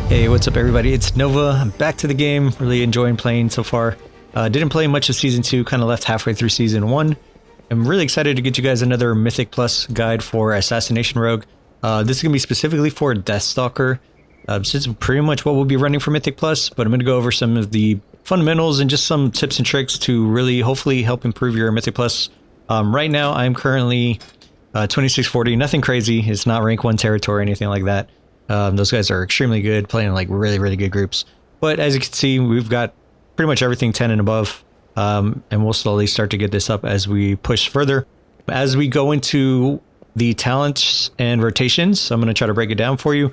Hey, what's up everybody? It's Nova. I'm back to the game. Really enjoying playing so far. Didn't play much of Season 2, kind of left halfway through Season 1. I'm really excited to get you guys another Mythic Plus guide for Assassination Rogue. This is going to be specifically for Deathstalker. This is pretty much what we'll be running for Mythic Plus, but I'm going to go over some of the fundamentals and just some tips and tricks to really hopefully help improve your Mythic Plus. Right now, I'm currently 2640, nothing crazy. It's not rank 1 territory or anything like that. Those guys are extremely good, playing in like really good groups. But as you can see, we've got pretty much everything 10 and above. And we'll slowly start to get this up as we push further. As we go into the talents and rotations, I'm going to try to break it down for you.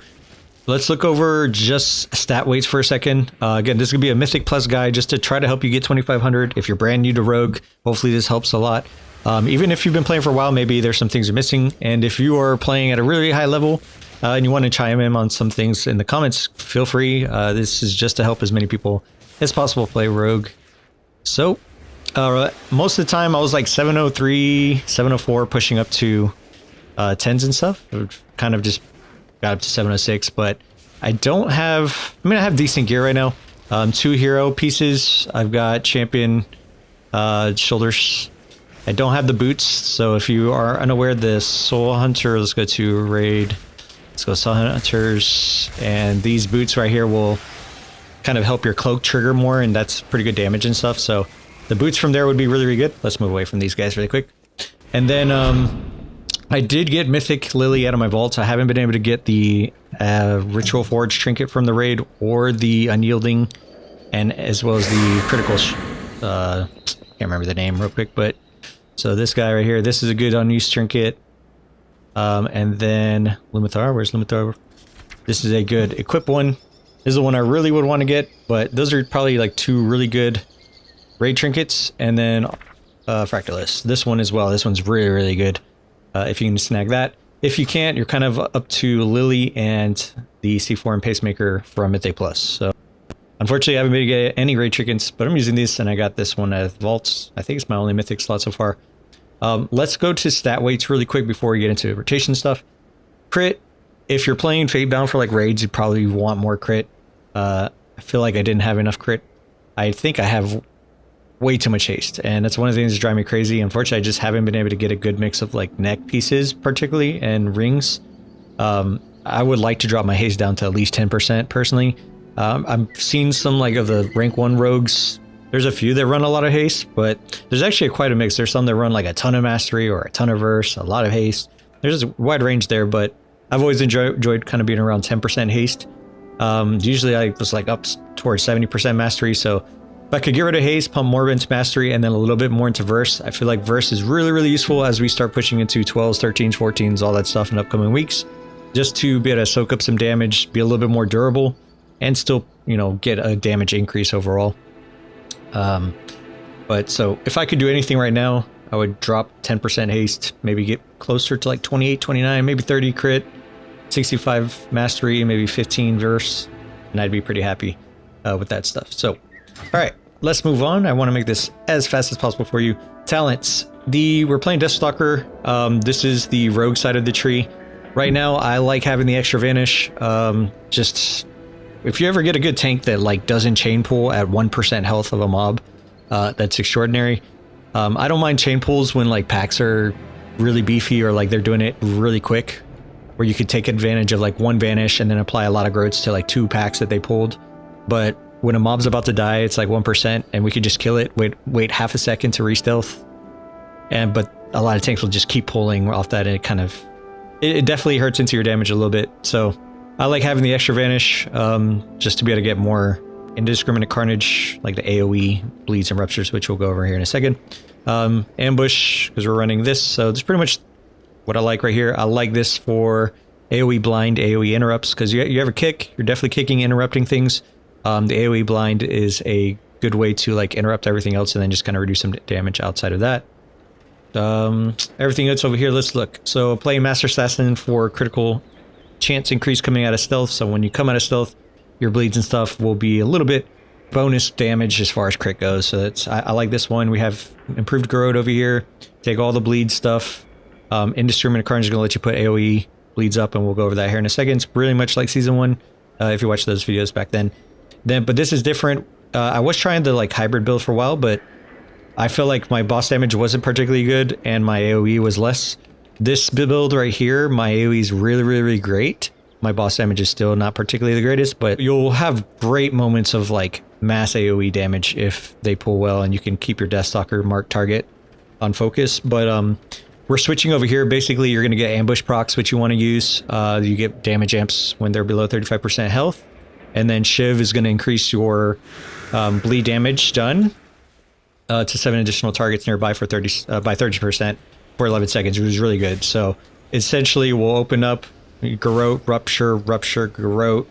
Let's look over just stat weights for a second. Again, this is going to be a Mythic Plus guide just to try to help you get 2500. If you're brand new to Rogue, hopefully this helps a lot. Even if you've been playing for a while, maybe there's some things you're missing. And if you are playing at a really high level, and you want to chime in on some things in the comments, feel free. This is just to help as many people as possible play Rogue. So, most of the time I was like 703, 704, pushing up to 10s and stuff. Kind of just got up to 706, but I don't have... I mean, I have decent gear right now. 2 hero pieces. I've got champion shoulders. I don't have the boots, so if you are unaware, the Soul Hunter, let's go to raid... Let's go Soul Hunters, and these boots right here will kind of help your cloak trigger more, and that's pretty good damage and stuff. So the boots from there would be really good. Let's move away from these guys really quick. And then I did get Mythic Lily out of my vault. I haven't been able to get the Ritual Forge trinket from the raid, or the Unyielding, and as well as the critical... can't remember the name real quick, but... So this guy right here, this is a good unused trinket. And then Lumathar, where's Lumathar? This is a good equip one. This is the one I really would want to get, but those are probably like 2 really good raid trinkets. And then Fractalus, this one as well. This one's really good. If you can snag that. If you can't, you're kind of up to Lily and the C4 and Pacemaker from Mythic Plus. So unfortunately I haven't been able to get any raid trinkets, but I'm using these, and I got this one at Vaults. I think it's my only Mythic slot so far. Let's go to stat weights really quick before we get into rotation stuff. Crit, if you're playing Fatebound for like raids, you probably want more crit. I feel like I didn't have enough crit. I think I have way too much haste, and that's one of the things that drive me crazy. Unfortunately, I just haven't been able to get a good mix of like neck pieces, particularly, and rings. I would like to drop my haste down to at least 10% personally. I've seen some like of the rank 1 rogues. There's a few that run a lot of haste, but there's actually quite a mix. There's some that run like a ton of mastery or a ton of verse, a lot of haste. There's a wide range there, but I've always enjoyed kind of being around 10% haste. Usually I was like up towards 70% mastery, so if I could get rid of haste, pump more into mastery, and then a little bit more into verse, I feel like verse is really useful as we start pushing into 12s, 13s, 14s, all that stuff in upcoming weeks, just to be able to soak up some damage, be a little bit more durable, and still, you know, get a damage increase overall. But so if I could do anything right now, I would drop 10% haste, maybe get closer to like 28, 29, maybe 30 crit, 65 mastery, maybe 15 verse, and I'd be pretty happy with that stuff. So, all right, let's move on. I want to make this as fast as possible for you. Talents. We're playing Deathstalker. This is the rogue side of the tree. Right now, I like having the extra vanish. Just... If you ever get a good tank that like doesn't chain pull at 1% health of a mob, that's extraordinary. I don't mind chain pulls when like packs are really beefy or like they're doing it really quick, where you could take advantage of like 1 vanish and then apply a lot of groats to like 2 packs that they pulled. But when a mob's about to die, it's like 1% and we could just kill it, wait half a second to re-stealth. But a lot of tanks will just keep pulling off that, and it definitely hurts into your damage a little bit. So I like having the extra vanish, just to be able to get more indiscriminate carnage, like the AoE bleeds and ruptures, which we'll go over here in a second. Ambush, because we're running this, so this is pretty much what I like right here. I like this for AoE blind, AoE interrupts, because you have a kick, you're definitely kicking, interrupting things. The AoE blind is a good way to like interrupt everything else and then just kind of reduce some damage outside of that. Everything else over here, let's look. So playing Master Assassin for critical chance increase coming out of stealth, so when you come out of stealth, your bleeds and stuff will be a little bit bonus damage as far as crit goes. So that's I like this one. We have improved Garrote over here. Take all the bleed stuff. Indiscriminate Carnage is going to let you put AoE bleeds up, and we'll go over that here in a second. It's really much like Season 1. if you watch those videos back then. But this is different. I was trying the like hybrid build for a while, but I feel like my boss damage wasn't particularly good and my AoE was less. This build right here, my AoE is really, really, really great. My boss damage is still not particularly the greatest, but you'll have great moments of like mass AoE damage if they pull well, and you can keep your Deathstalker marked target on focus. But we're switching over here. Basically, you're going to get ambush procs, which you want to use. You get damage amps when they're below 35% health. And then Shiv is going to increase your bleed damage done to 7 additional targets nearby for 30% for 11 seconds, which is really good. So essentially, we'll open up Garrote, Rupture, Garrote.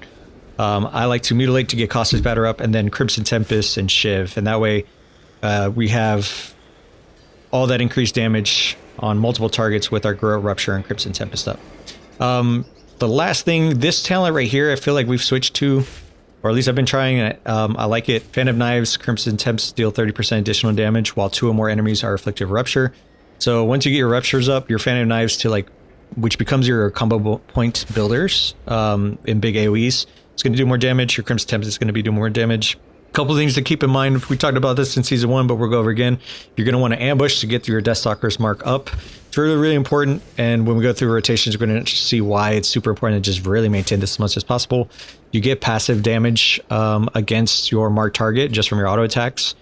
I like to Mutilate to get Caustic Spatter up, and then Crimson Tempest and Shiv. And that way, we have all that increased damage on multiple targets with our Garrote, Rupture, and Crimson Tempest up. The last thing, this talent right here, I feel like we've switched to, or at least I've been trying it. I like it. Fan of Knives, Crimson Tempest deal 30% additional damage, while 2 or more enemies are afflicted with Rupture. So once you get your Ruptures up, your Fan of Knives to like, which becomes your combo point builders in big AoEs, it's going to do more damage. Your Crimson Tempest is going to be doing more damage. Couple things to keep in mind. We talked about this in season 1, but we'll go over again. You're going to want to ambush to get your Deathstalker's mark up. It's really, really important. And when we go through rotations, we're going to see why it's super important to just really maintain this as much as possible. You get passive damage against your marked target just from your auto attacks.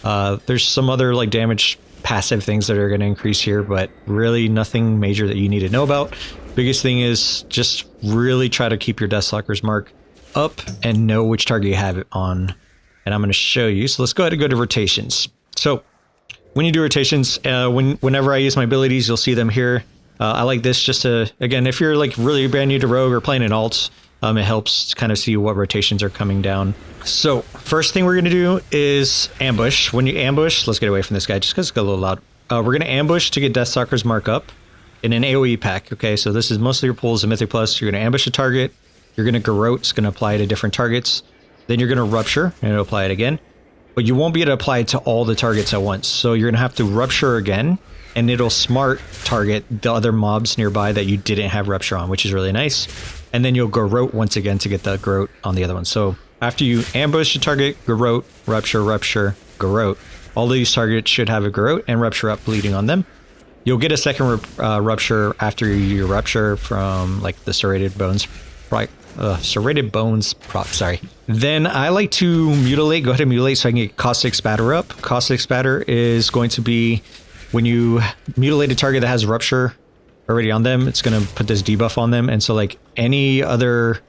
There's some other like damage passive things that are going to increase here, but really nothing major that you need to know about. Biggest thing is just really try to keep your Deathstalker's mark up and know which target you have it on. And I'm going to show you. So let's go ahead and go to rotations. So when you do rotations, whenever I use my abilities, you'll see them here. I like this just to, again, if you're like really brand new to Rogue or playing in alts, it helps to kind of see what rotations are coming down. So first thing we're going to do is ambush. When you ambush, let's get away from this guy just because it's got a little loud. We're going to ambush to get Deathstalker's mark up in an AoE pack. Okay, so this is mostly your pulls and Mythic Plus. You're going to ambush a target. You're going to Garrote. It's going to apply to different targets. Then you're going to Rupture and it'll apply it again. But you won't be able to apply it to all the targets at once. So you're going to have to Rupture again, and it'll smart target the other mobs nearby that you didn't have Rupture on, which is really nice. And then you'll Garrote once again to get the Garrote on the other one. So after you ambush a target, Garrote, Rupture, Rupture, Garrote. All these targets should have a Garrote and Rupture up bleeding on them. You'll get a second Rupture after you Rupture from like the Serrated Bones proc, sorry. Then I like to mutilate. Go ahead and mutilate so I can get Caustic Spatter up. Caustic Spatter is going to be when you mutilate a target that has Rupture already on them, it's going to put this debuff on them. And so like any other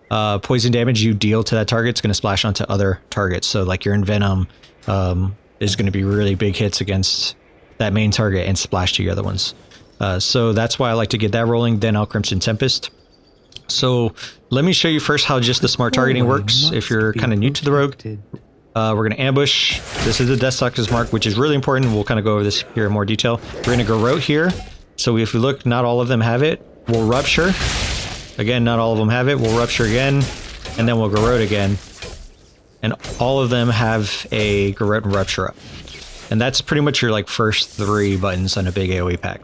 poison damage you deal to that target, it's going to splash onto other targets. So like your Envenom is going to be really big hits against that main target and splash to your other ones. So that's why I like to get that rolling. Then I'll Crimson Tempest. So let me show you first how just the smart targeting works if you're kind of new to the Rogue. We're going to ambush. This is the Deathstalker's mark, which is really important. We'll kind of go over this here in more detail. We're going to Garrote here. So if we look, not all of them have it. We'll Rupture. Again, not all of them have it. We'll Rupture again, and then we'll Garrote again. And all of them have a Garrote and Rupture up. And that's pretty much your like first 3 buttons on a big AoE pack.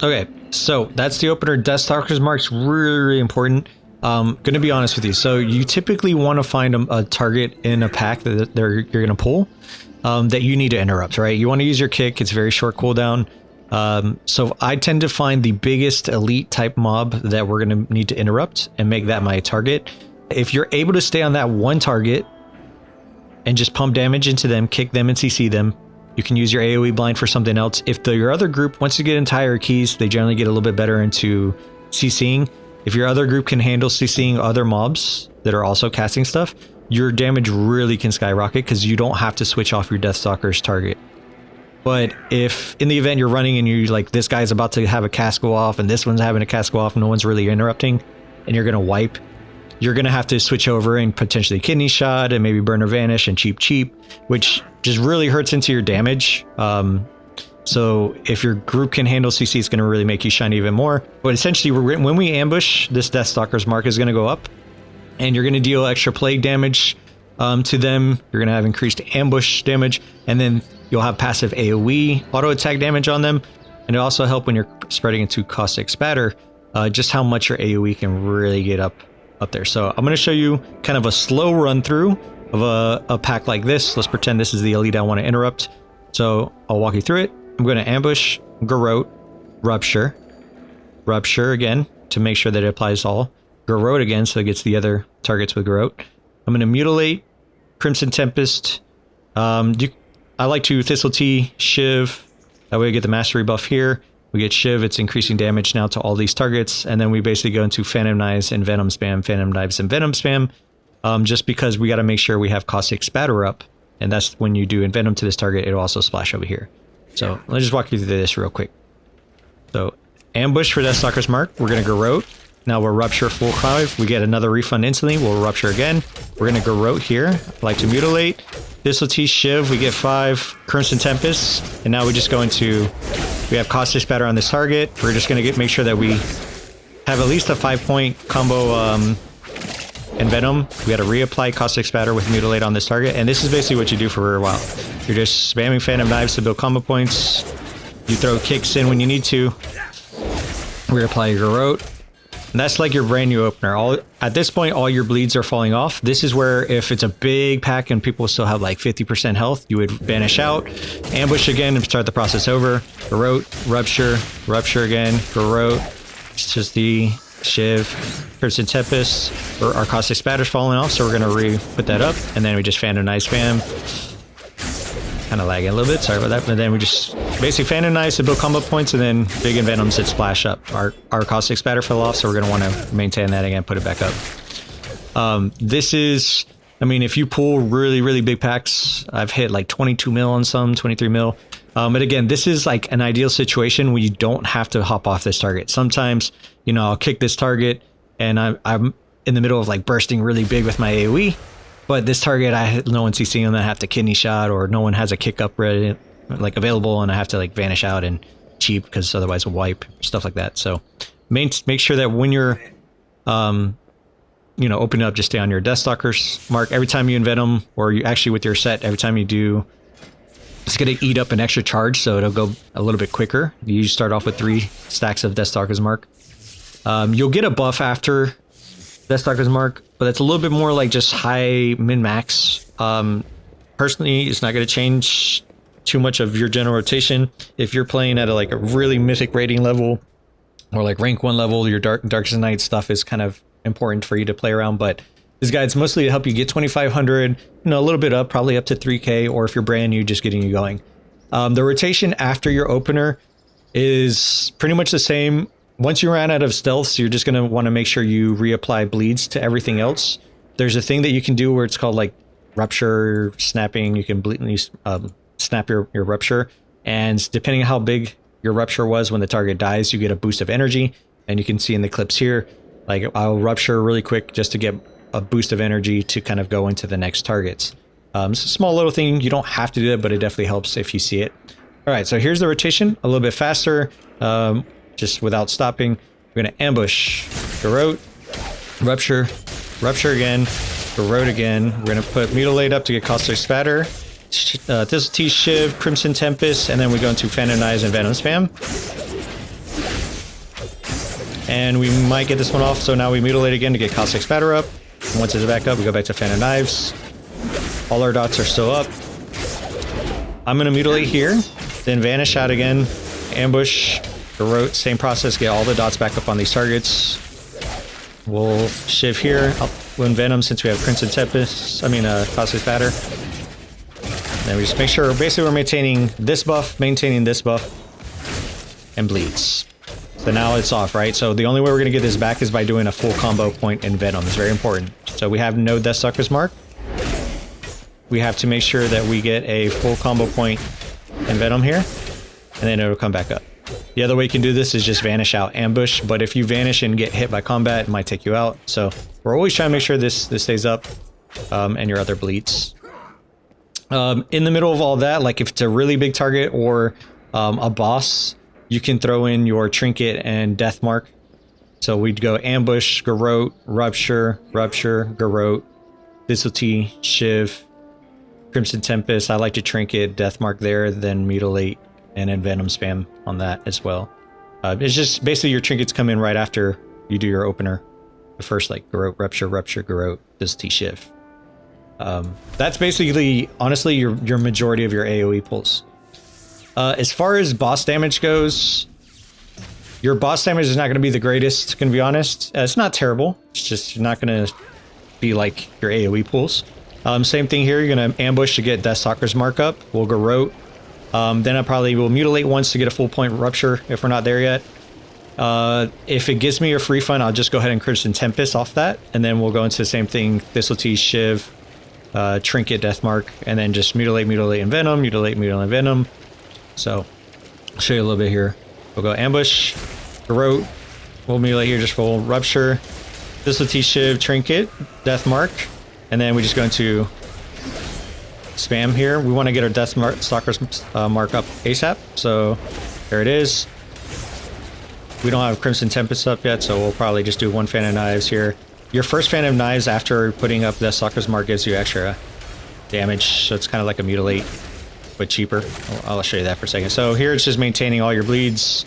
Okay, so that's the opener. Deathstalker's mark's really, really important. Gonna be honest with you. So you typically want to find a target in a pack that you're gonna pull that you need to interrupt, right? You want to use your kick. It's very short cooldown. So I tend to find the biggest elite type mob that we're gonna need to interrupt and make that my target. If you're able to stay on that one target and just pump damage into them, kick them and CC them, you can use your AoE blind for something else. If your other group, once you get into higher keys, they generally get a little bit better into CCing. If your other group can handle CCing other mobs that are also casting stuff, your damage really can skyrocket because you don't have to switch off your Deathstalker's target. But if in the event you're running and you're like, this guy's about to have a cast go off and this one's having a cast go off and no one's really interrupting and you're going to wipe, you're going to have to switch over and potentially Kidney Shot and maybe Burn or Vanish and Cheap, which just really hurts into your damage. So if your group can handle CC, it's going to really make you shine even more. But essentially, when we ambush, this Deathstalker's mark is going to go up and you're going to deal extra plague damage to them. You're going to have increased ambush damage, and then you'll have passive AoE auto attack damage on them. And it'll also help when you're spreading into Caustic Spatter, just how much your AoE can really get up up there. So I'm going to show you kind of a slow run through of a pack like this. Let's pretend this is the elite I want to interrupt. So I'll walk you through it. I'm going to ambush, Garrote, Rupture, Rupture again to make sure that it applies all. Garrote again so it gets the other targets with Garrote. I'm going to mutilate, Crimson Tempest. I like to Thistle Tea, Shiv. That way we get the mastery buff here. We get Shiv, it's increasing damage now to all these targets. And then we basically go into Phantom Knives and Venom spam, Phantom Knives and Venom spam. Just because we got to make sure we have Caustic Spatter up. And that's when you do Envenom to this target, it'll also splash over here. So let's just walk you through this real quick. So ambush for Deathstalker's Mark. We're going to Garrote. Now we'll Rupture full 5. We get another refund instantly. We'll Rupture again. We're going to Garrote here. I like to mutilate. Thistle Tea, Shiv. We get 5 Crimson Tempest. And now we just go into... We have Caustic Spatter on this target. We're just going to make sure that we have at least a 5-point combo Envenom. We got to reapply Caustic Spatter with Mutilate on this target. And this is basically what you do for a while. You're just spamming Phantom Knives to build combo points. You throw kicks in when you need to. Reapply your Garrote. And that's like your brand new opener. At this point, all your bleeds are falling off. This is where if it's a big pack and people still have like 50% health, you would vanish out, ambush again and start the process over. Garrote, Rupture, Rupture again, Garrote. It's just the Shiv, Crimson Tempest. Our Caustic Spatter's falling off, so we're going to re-put that up. And then we just Phantom Knife spam. Kind of lagging a little bit, sorry about that. But then we just basically Phantom Knives to build combo points, and then big Envenoms that splash up. Our Caustic Spatter fell off, so we're going to want to maintain that again, put it back up. This is, I mean, if you pull really, really big packs, I've hit like 22 mil on some, 23 mil. But again, this is like an ideal situation where you don't have to hop off this target. Sometimes, you know, I'll kick this target, and I'm in the middle of like bursting really big with my AoE. But this target, no one CCing them, I have to kidney shot, or no one has a kick up ready, like available, and I have to like vanish out and cheap because otherwise we'll wipe, stuff like that. So make sure that when you're, you know, opening up, just stay on your Deathstalker's Mark. Every time you Envenom, or you actually with your set, every time you do, it's going to eat up an extra charge, so it'll go a little bit quicker. You start off with 3 stacks of Deathstalker's Mark. You'll get a buff after Deathstalker's Mark, but it's a little bit more like just high min-max. Personally, it's not going to change too much of your general rotation. If you're playing at a really mythic rating level, or like rank 1 level, your Darkest Night stuff is kind of important for you to play around. But this guide's mostly to help you get 2,500, you know, a little bit up, probably up to 3K, or if you're brand new, just getting you going. The rotation after your opener is pretty much the same. Once you ran out of stealths, you're just going to want to make sure you reapply bleeds to everything else. There's a thing that you can do where it's called like Rupture Snapping. You can snap your Rupture, and depending on how big your Rupture was when the target dies, you get a boost of energy. And you can see in the clips here, like I'll Rupture really quick just to get a boost of energy to kind of go into the next targets. It's a small little thing. You don't have to do it, but it definitely helps if you see it. All right, so here's the rotation, a little bit faster. Just without stopping. We're going to ambush, Garrote, Rupture, Rupture again, Garrote again. We're going to put Mutilate up to get Caustic Spatter, Thistle Tea, Shiv, Crimson Tempest, and then we go into Phantom Knives and Venom spam. And we might get this one off, so now we Mutilate again to get Caustic Spatter up. And once it's back up, we go back to Phantom Knives. All our dots are still up. I'm going to Mutilate here, then Vanish out again, ambush, Garrote, same process, get all the dots back up on these targets. We'll Shiv here, we'll Envenom since we have Crimson Tempest, Caustic Spatter. Then we just make sure, basically we're maintaining this buff, and bleeds. So now it's off, right? So the only way we're going to get this back is by doing a full combo point in Venom. It's very important. So we have no Deathstalker's Mark. We have to make sure that we get a full combo point in Venom here, and then it'll come back up. The other way you can do this is just vanish out, ambush, but if you vanish and get hit by combat, it might take you out. So we're always trying to make sure this stays up, and your other bleeds. In the middle of all that, like if it's a really big target or a boss, you can throw in your Trinket and Death Mark. So we'd go ambush, Garrote, Rupture, Rupture, Garrote, Thistle Tea, Shiv, Crimson Tempest. I like to Trinket, Death Mark there, then Mutilate, and then Venom spam on that as well. It's just basically your trinkets come in right after you do your opener. the first like Garrote, Rupture, Garrote, Disty Shiv. That's basically, honestly, your majority of your AoE pulls. As far as boss damage goes, your boss damage is not going to be the greatest, going to be honest. It's not terrible. It's just not going to be like your AoE pulls. Same thing here. You're going to ambush to get Deathstalker's mark up. We'll Garrote. Then I probably will mutilate once to get a full point Rupture if we're not there yet. If it gives me a free fun, I'll just go ahead and Crimson Tempest off that. And then we'll go into the same thing. Thistletease, Shiv, Trinket, Deathmark, and then just mutilate, and Venom, mutilate, Venom. So I'll show you a little bit here. We'll go ambush, Garrote, we'll mutilate here just for Rupture, Thistletease, Shiv, Trinket, Deathmark, and then we just go into spam here. We want to get our Deathstalker's mark up ASAP. So there it is. We don't have Crimson Tempest up yet, so we'll probably just do one Fan of Knives here. Your first Fan of Knives after putting up Deathstalker's mark gives you extra damage, so it's kind of like a mutilate, but cheaper. I'll show you that for a second. So here it's just maintaining all your bleeds,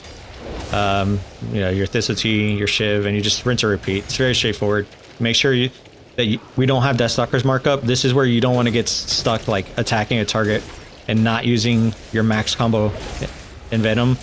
you know, your Thistletease, your Shiv, and you just rinse and repeat. It's very straightforward. Make sure we don't have Deathstalker's mark up. This is where you don't want to get stuck like attacking a target and not using your max combo in Venom,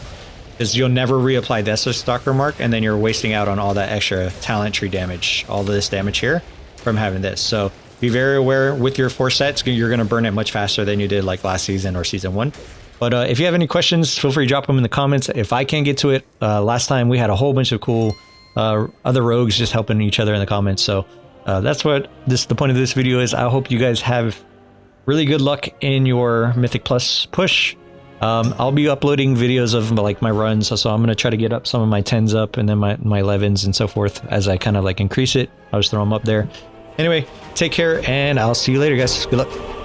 because you'll never reapply Deathstalker mark, and then you're wasting out on all that extra talent tree damage, all this damage here from having this. So be very aware with your 4 sets, you're going to burn it much faster than you did like last season or season 1. But if you have any questions, feel free to drop them in the comments. If I can't get to it, last time we had a whole bunch of cool other rogues just helping each other in the comments. So that's what the point of this video is. I hope you guys have really good luck in your Mythic Plus push. I'll be uploading videos of like my runs, so I'm going to try to get up some of my 10s up and then my 11s and so forth as I kind of like increase it. I'll just throw them up there. Anyway, take care and I'll see you later, guys. Good luck.